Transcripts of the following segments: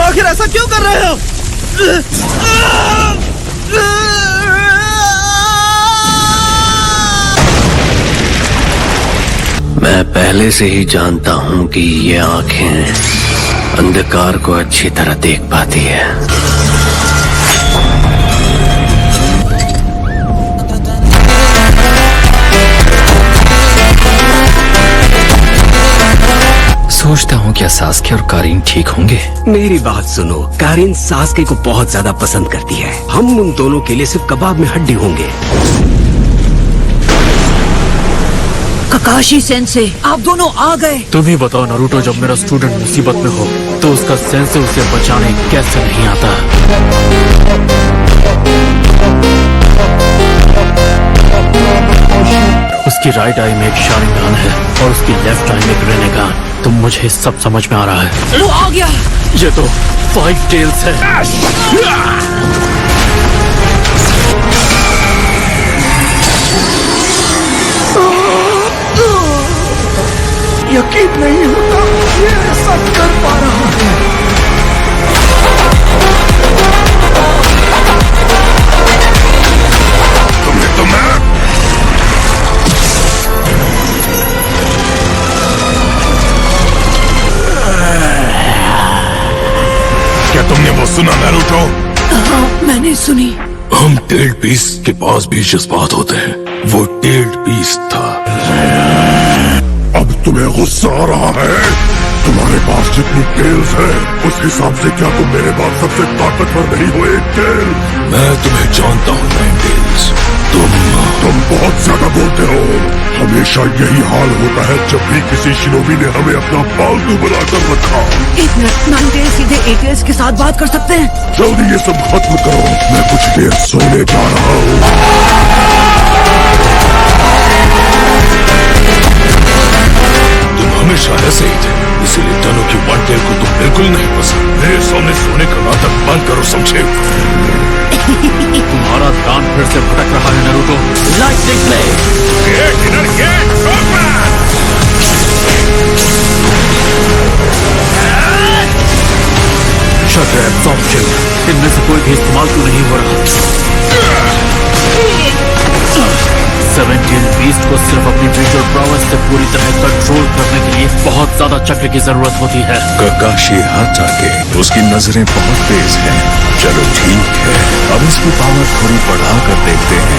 आखिर ऐसा क्यों कर रहे हो? मैं पहले से ही जानता हूँ कि ये आंखें अंधकार को अच्छी तरह देख पाती है। सोचता हूँ क्या सास्के और कारीन ठीक होंगे? मेरी बात सुनो, कारीन सास्के को बहुत ज्यादा पसंद करती है। हम उन दोनों के लिए सिर्फ कबाब में हड्डी होंगे। काकाशी सेंसे, आप दोनों आ गए। तुम ही बताओ नारुतो, जब मेरा स्टूडेंट मुसीबत में हो तो उसका सेंसे उसे बचाने कैसे नहीं आता? उसकी राइट आई में एक शारिंगान है और उसकी लेफ्ट आई में एक रेनेगान। तो मुझे सब समझ में आ रहा है। वो आ गया। ये तो 5 टेल्स है। यकीन नहीं होता ये ऐसा कर पा रहा है। क्या तुमने वो सुना नारुतो? हाँ, मैंने सुनी। हम टेल्ड बीस्ट के पास भी जज्बात होते हैं। वो टेल्ड बीस्ट था। अब तुम्हें गुस्सा आ रहा है? तुम्हारे पास जितनी टेल्स है उस हिसाब से क्या तुम मेरे बाद सबसे ताकतवर नहीं हो एक टेल? मैं तुम्हें जानता हूँ नाइन टेल्स। तुम बहुत ज्यादा बोलते हो। हमेशा यही हाल होता है जब भी किसी शिनोबी ने हमें अपना पालतू बनाकर रखा। एक मिनट, नाइन टेल्स सीधे 8 टेल्स के साथ बात कर सकते हैं? जल्दी ये सब खत्म करो, मैं कुछ देर सोने जा रहा हूँ। हमेशा ऐसे ही थे, इसीलिए टनो की वन टेल को तुम बिल्कुल नहीं पसंद। मेरे सामने सोने का नाटक बंद करो, समझे? तुम्हारा ध्यान फिर से भटक रहा है नारुतो। लाइटनिंग शट एब्जॉर्प्शन, इनमें से कोई भी इस्तेमाल क्यों नहीं हो रहा? 17 बीस्ट को सिर्फ अपनी विजुअल प्रॉवर्स से पूरी तरह कंट्रोल करने के लिए बहुत ज्यादा चक्र की जरूरत होती है। काकाशी हाचाके, उसकी नजरें बहुत तेज हैं। चलो ठीक है, अब इसकी पावर थोड़ी बढ़ा कर देखते हैं।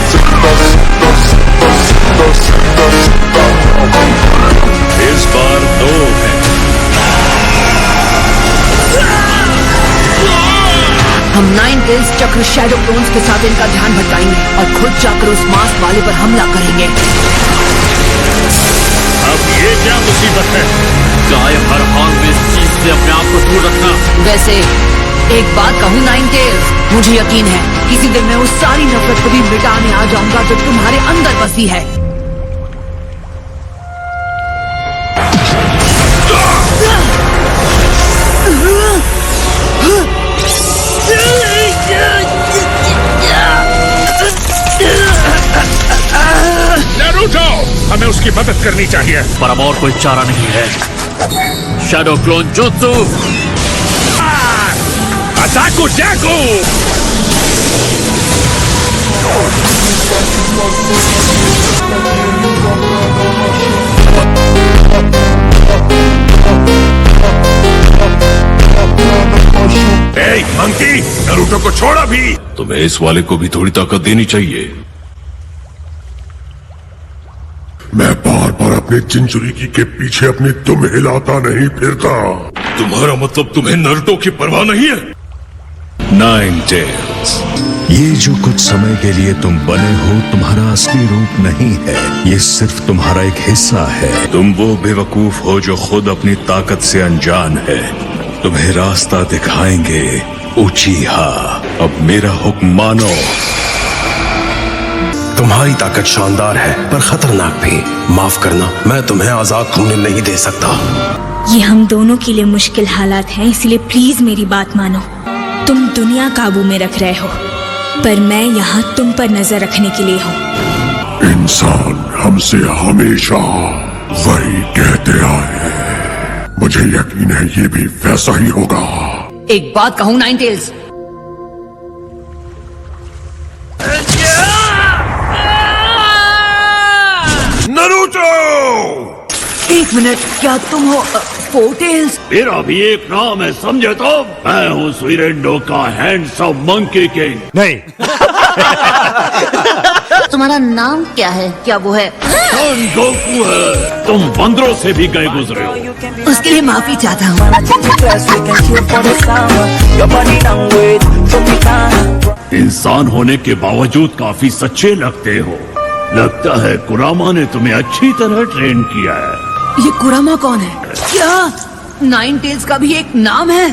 इस बार 2 है। हम 9 टेल्स चक्र शैडो क्लोन्स के साथ इनका ध्यान भटकाएंगे और खुद जाकर उस मास्क वाले पर हमला करेंगे। अब ये क्या मुसीबत है? चाहे हर हाल में इस चीज से अपने आप को दूर रखना। वैसे एक बात कहूँ 9 टेल्स, मुझे यकीन है किसी दिन मैं उस सारी नफरत को भी मिटाने आ जाऊंगा जो तुम्हारे अंदर बसी है। नारुतो, हमें उसकी मदद करनी चाहिए। पर अब और कोई चारा नहीं है। शैडो क्लोन जुत्सु, अटाको जैको। मंकी, नारुतो को छोड़ा भी। तुम्हें इस वाले को भी थोड़ी ताकत देनी चाहिए। मैं बार बार अपने चिंचुरिकी के पीछे अपनी दुम हिलाता नहीं फिरता। तुम्हारा मतलब तुम्हें नारुतो की परवाह नहीं है? 9 टेल्स, ये जो कुछ समय के लिए तुम बने हो तुम्हारा असली रूप नहीं है। ये सिर्फ तुम्हारा एक हिस्सा है। तुम वो बेवकूफ हो जो खुद अपनी ताकत से अनजान है। तुम्हें रास्ता दिखाएंगे उचीहा। अब मेरा हुक्म मानो। तुम्हारी ताकत शानदार है पर खतरनाक भी। माफ करना, मैं तुम्हें आजाद होने नहीं दे सकता। ये हम दोनों के लिए मुश्किल हालात हैं, इसलिए प्लीज मेरी बात मानो। तुम दुनिया काबू में रख रहे हो, पर मैं यहाँ तुम पर नजर रखने के लिए हूँ। इंसान हमसे हमेशा वही कहते आए हैं। मुझे यकीन है ये भी वैसा ही होगा। एक बात कहूँ नाइन टेल्स, नारुतो! एक मिनट, क्या तुम हो फोर टेल्स? मेरा भी एक नाम है, समझे तो? मैं हूँ सुइरेंडो का हैंडसम मंकी किंग। नहीं, तुम्हारा नाम क्या है? क्या वो है? सन गोकू है। तुम बंदरों से भी गए गुजरे हो। उसके लिए माफी चाहता हूँ। इंसान होने के बावजूद काफी सच्चे लगते हो। लगता है कुरामा ने तुम्हें अच्छी तरह ट्रेन किया है। ये कुरामा कौन है? क्या नाइन टेल्स का भी एक नाम है?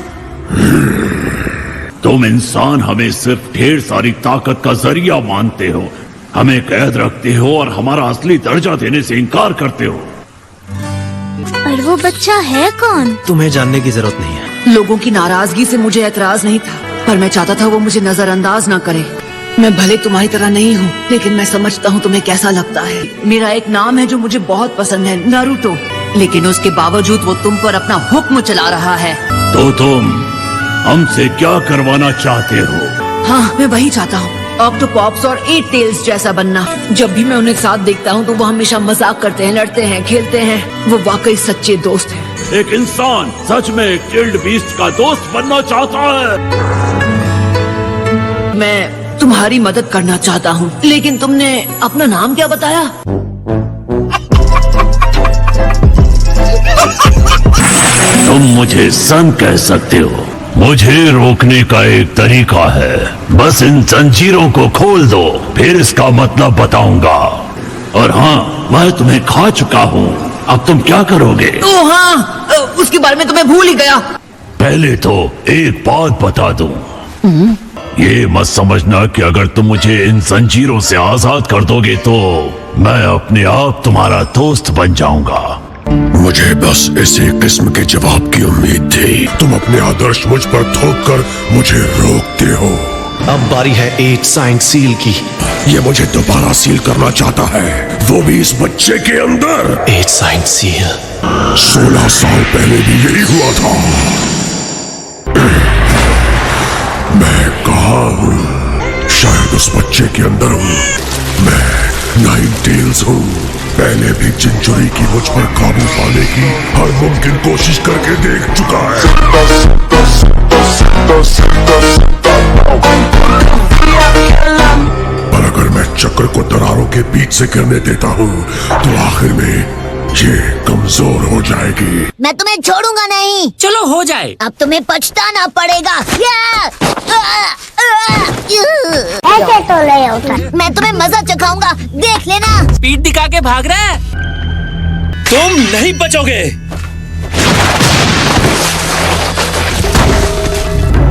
तुम इंसान हमें सिर्फ ढेर सारी ताकत का जरिया मानते हो, हमें कैद रखते हो और हमारा असली दर्जा देने से इनकार करते हो। और वो बच्चा है कौन? तुम्हें जानने की जरूरत नहीं है। लोगों की नाराजगी से मुझे एतराज नहीं था, पर मैं चाहता था वो मुझे नजरअंदाज ना करे। मैं भले तुम्हारी तरह नहीं हूँ, लेकिन मैं समझता हूँ तुम्हें कैसा लगता है। मेरा एक नाम है जो मुझे बहुत पसंद है, नारुतो, लेकिन उसके बावजूद वो तुम पर अपना हुक्म चला रहा है। तो तुम हमसे क्या करवाना चाहते हो? हाँ, मैं वही चाहता हूँ, ऑक्टोपॉप्स और एट टेल्स जैसा बनना। जब भी मैं उन्हें साथ देखता हूँ तो वो हमेशा मजाक करते हैं, लड़ते हैं, खेलते हैं। वो वाकई सच्चे दोस्त हैं। एक इंसान सच में एक चिल्ड बीस्ट का दोस्त बनना चाहता है। मैं तुम्हारी मदद करना चाहता हूँ, लेकिन तुमने अपना नाम क्या बताया? तुम मुझे सन कह सकते हो। मुझे रोकने का एक तरीका है, बस इन जंजीरों को खोल दो, फिर इसका मतलब बताऊंगा। और हाँ, मैं तुम्हें खा चुका हूँ। अब तुम क्या करोगे? ओह हाँ, उसके बारे में तो मैं भूल ही गया। पहले तो एक बात बता दूं, ये मत समझना कि अगर तुम मुझे इन जंजीरों से आजाद कर दोगे तो मैं अपने आप तुम्हारा दोस्त बन जाऊंगा। मुझे बस इसी किस्म के जवाब की उम्मीद थी। तुम अपने आदर्श मुझ पर थोप कर मुझे रोकते हो। अब बारी है 8 साइंस सील की। ये मुझे दोबारा सील करना चाहता है, वो भी इस बच्चे के अंदर। 8 साइंस सील। 16 साल पहले भी यही हुआ था। मैं कहाँ हूँ? शायद उस बच्चे के अंदर हूँ। मैं नाइन टेल्स हूँ। पहले भी चिंचुरी की मुझ पर काबू पाने की हर मुमकिन कोशिश करके देख चुका है। पर अगर मैं चक्र को दरारों के बीच से गिरने देता हूँ तो आखिर में ये कमजोर हो जाएगी। मैं तुम्हें छोड़ूंगा नहीं। चलो हो जाए। अब तुम्हें पछताना पड़ेगा। ऐसे तो नहीं होता। मैं तुम्हें मजा चखाऊंगा, देख लेना। स्पीड दिखा के भाग रहा है। तुम नहीं बचोगे।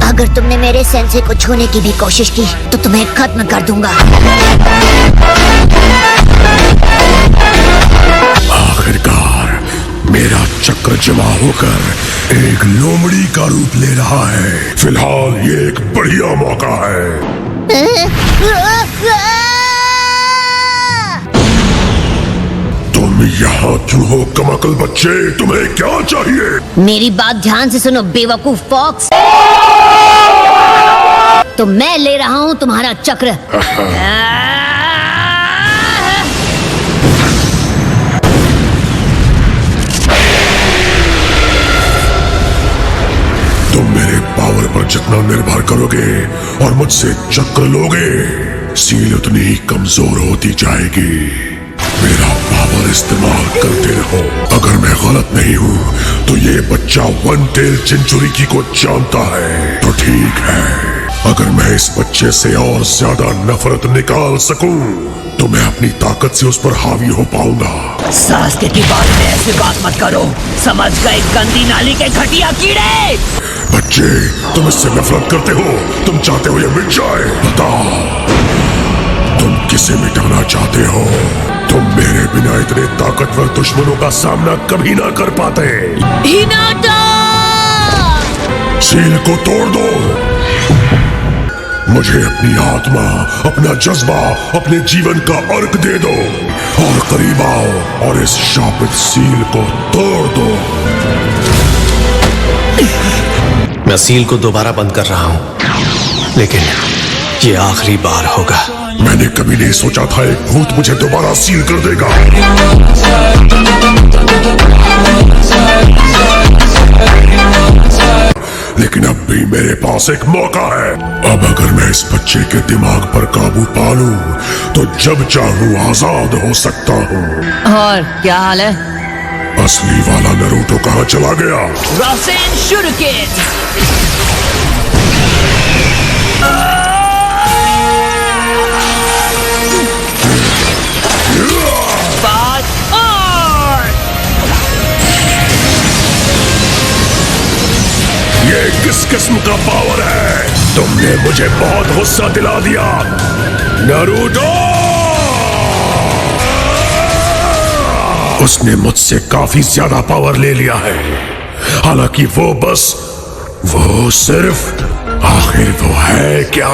अगर तुमने मेरे सेंसे को छूने की भी कोशिश की तो तुम्हें खत्म कर दूंगा। आखिरकार मेरा चक्र जमा होकर एक लोमड़ी का रूप ले रहा है। फिलहाल ये एक बढ़िया मौका है। तुम यहाँ क्यों हो कमाकल बच्चे? तुम्हें क्या चाहिए? मेरी बात ध्यान से सुनो बेवकूफ फॉक्स। तो मैं ले रहा हूँ तुम्हारा चक्र। तुम मेरे पावर पर जितना निर्भर करोगे और मुझसे चक्र लोगे, सील उतनी ही कमजोर होती जाएगी। मेरा पावर इस्तेमाल करते रहो। अगर मैं गलत नहीं हूँ तो ये बच्चा वन टेल चिंचुरिकी को जानता है। तो ठीक है, अगर मैं इस बच्चे से और ज्यादा नफरत निकाल सकूं तो मैं अपनी ताकत से उस पर हावी हो पाऊंगा। सास्के की बात में ऐसी बात मत करो, समझ गए गंदी नाली के घटिया कीड़े। बच्चे, तुम इससे नफरत करते हो। तुम चाहते हो ये मिट जाए। बताओ, तुम किसे मिटाना चाहते हो? तुम मेरे बिना इतने ताकतवर दुश्मनों का सामना कभी ना कर पाते। हिनाटा! सील को तोड़ दो। मुझे अपनी आत्मा, अपना जज्बा, अपने जीवन का अर्क दे दो और करीब आओ और इस शापित सील को तोड़ दो। मैं सील को दोबारा बंद कर रहा हूं, लेकिन ये आखिरी बार होगा। मैंने कभी नहीं सोचा था एक भूत मुझे दोबारा सील कर देगा। लेकिन अब भी मेरे पास एक मौका है। अब अगर मैं इस बच्चे के दिमाग पर काबू पा लूं, तो जब चाहूं आजाद हो सकता हूं। और क्या हाल है? असली वाला नरूटो कहाँ चला गया? रासेन शुरुकेन। ये किस किस्म का पावर है? तुमने मुझे बहुत गुस्सा दिला दिया नारुतो। उसने मुझसे काफी ज्यादा पावर ले लिया है। हालांकि वो सिर्फ आखिर वो है क्या?